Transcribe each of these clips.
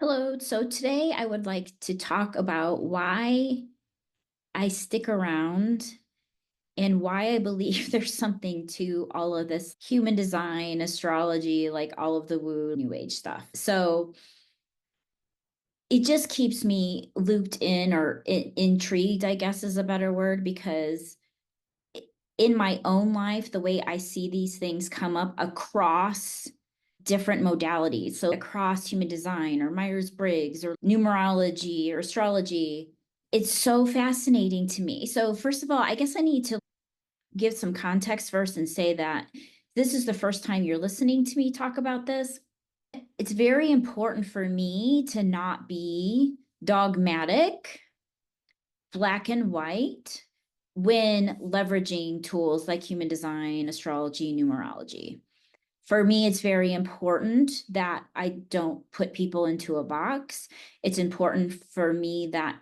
Hello. So today I would like to talk about why I stick around and why I believe there's something to all of this human design, astrology, like all of the woo new age stuff. So it just keeps me looped in or intrigued, I guess is a better word, because in my own life, the way I see these things come up across different modalities. So across human design or Myers-Briggs or numerology or astrology, it's so fascinating to me. So first of all, I guess I need to give some context first and say that this is the first time you're listening to me talk about this. It's very important for me to not be dogmatic, black and white when leveraging tools like human design, astrology, numerology. For me, it's very important that I don't put people into a box. It's important for me that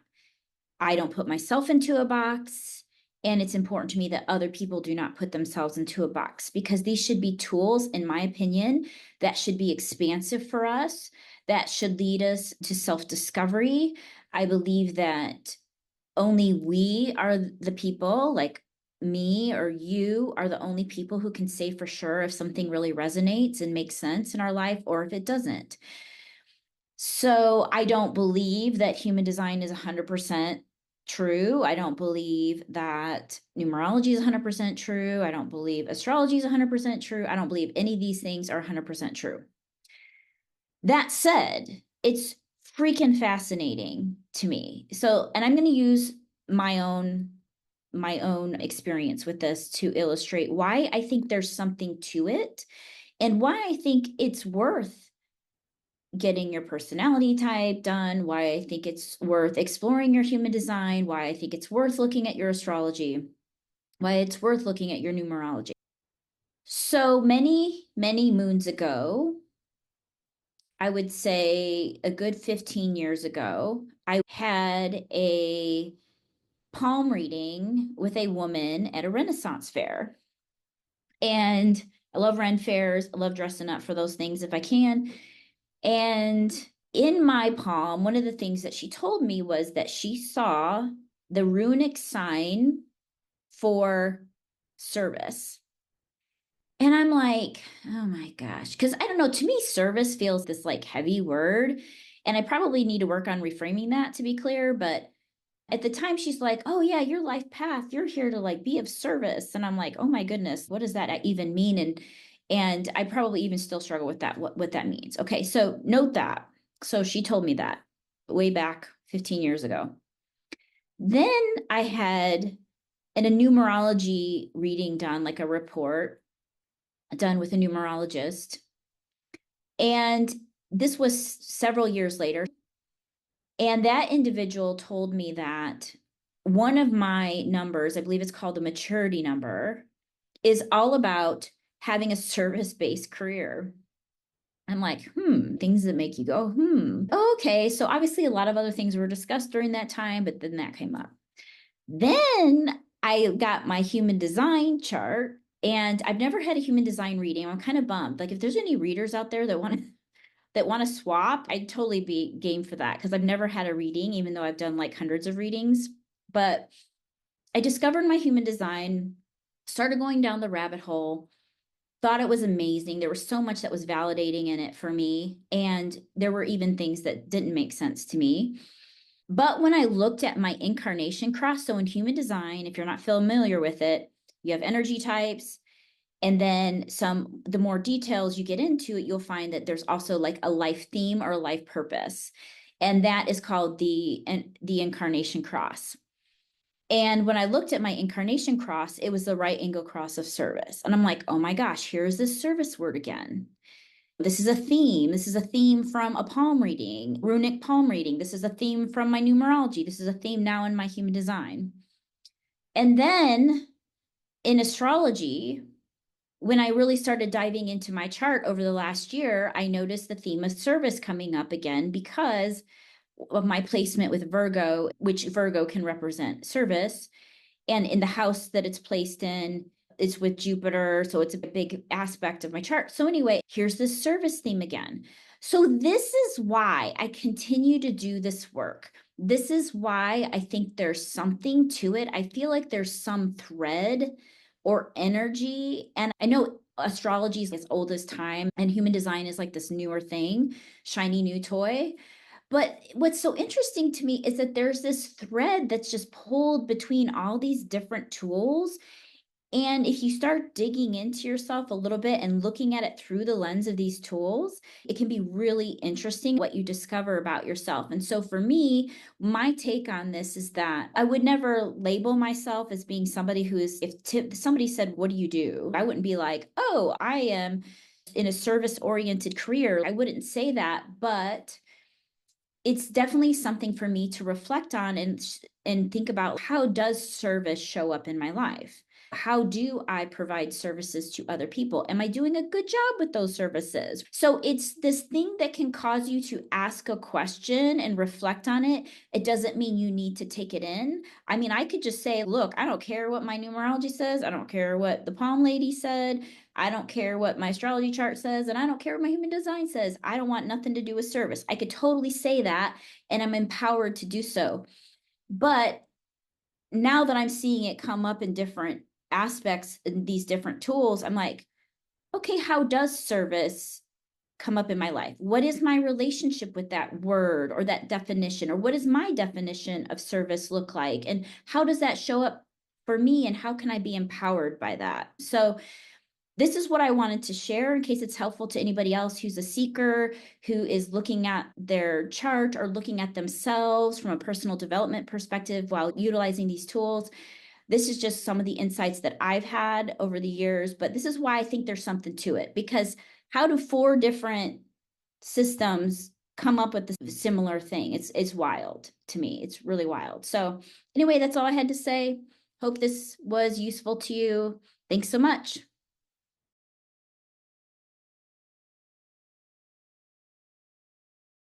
I don't put myself into a box. And it's important to me that other people do not put themselves into a box, because these should be tools, in my opinion, that should be expansive for us, that should lead us to self-discovery. I believe that only we are the people, like me or you are the only people who can say for sure if something really resonates and makes sense in our life or if it doesn't. So I don't believe that human design is 100% true. I don't believe that numerology is 100% true. I don't believe astrology is 100% true. I don't believe any of these things are 100% true. That said, it's freaking fascinating to me. So, and I'm going to use my own experience with this to illustrate why I think there's something to it and why I think it's worth getting your personality type done, why I think it's worth exploring your human design, why I think it's worth looking at your astrology, why it's worth looking at your numerology. So many moons ago, I would say a good 15 years ago, I had a palm reading with a woman at a Renaissance fair. And I love Ren fairs. I love dressing up for those things if I can. And in my palm, one of the things that she told me was that she saw the runic sign for service. And I'm like, oh my gosh. Because I don't know, to me, service feels this like heavy word. And I probably need to work on reframing that, to be clear. But at the time, she's like, oh yeah, your life path, you're here to like be of service. And I'm like, oh my goodness, what does that even mean? And I probably even still struggle with that, what that means. Okay, so note that. So she told me that way back 15 years ago. Then I had a numerology reading done, like a report done with a numerologist. And this was several years later. And that individual told me that one of my numbers, I believe it's called the maturity number, is all about having a service-based career. I'm like, things that make you go, okay. So obviously a lot of other things were discussed during that time, but then that came up. Then I got my human design chart, and I've never had a human design reading. I'm kind of bummed. Like if there's any readers out there that want to swap, I'd totally be game for that, because I've never had a reading, even though I've done like hundreds of readings. But I discovered my human design, started going down the rabbit hole, thought it was amazing. There was so much that was validating in it for me. And there were even things that didn't make sense to me. But when I looked at my incarnation cross, so in human design, if you're not familiar with it, you have energy types. And then the more details you get into it, you'll find that there's also like a life theme or a life purpose. And that is called the incarnation cross. And when I looked at my incarnation cross, it was the right angle cross of service. And I'm like, oh my gosh, here's this service word again. This is a theme. This is a theme from a palm reading, runic palm reading. This is a theme from my numerology. This is a theme now in my human design. And then in astrology, when I really started diving into my chart over the last year, I noticed the theme of service coming up again because of my placement with Virgo, which Virgo can represent service. And in the house that it's placed in, it's with Jupiter. So it's a big aspect of my chart. So anyway, here's this service theme again. So this is why I continue to do this work. This is why I think there's something to it. I feel like there's some thread or energy. And I know astrology is as old as time and human design is like this newer thing, shiny new toy. But what's so interesting to me is that there's this thread that's just pulled between all these different tools. And if you start digging into yourself a little bit and looking at it through the lens of these tools, it can be really interesting what you discover about yourself. And so for me, my take on this is that I would never label myself as being somebody who is, if somebody said, "What do you do?" I wouldn't be like, "Oh, I am in a service oriented career." I wouldn't say that, but it's definitely something for me to reflect on and think about, how does service show up in my life? How do I provide services to other people? Am I doing a good job with those services? So it's this thing that can cause you to ask a question and reflect on it. It doesn't mean you need to take it in. I mean, I could just say, look, I don't care what my numerology says. I don't care what the palm lady said. I don't care what my astrology chart says, and I don't care what my human design says. I don't want nothing to do with service. I could totally say that, and I'm empowered to do so. But now that I'm seeing it come up in different aspects in these different tools, I'm like, okay, how does service come up in my life? What is my relationship with that word or that definition? Or what does my definition of service look like? And how does that show up for me? And how can I be empowered by that? So this is what I wanted to share in case it's helpful to anybody else who's a seeker, who is looking at their chart or looking at themselves from a personal development perspective while utilizing these tools. This is just some of the insights that I've had over the years, but this is why I think there's something to it, because how do four different systems come up with the similar thing? It's wild to me. It's really wild. So anyway, that's all I had to say. Hope this was useful to you. Thanks so much.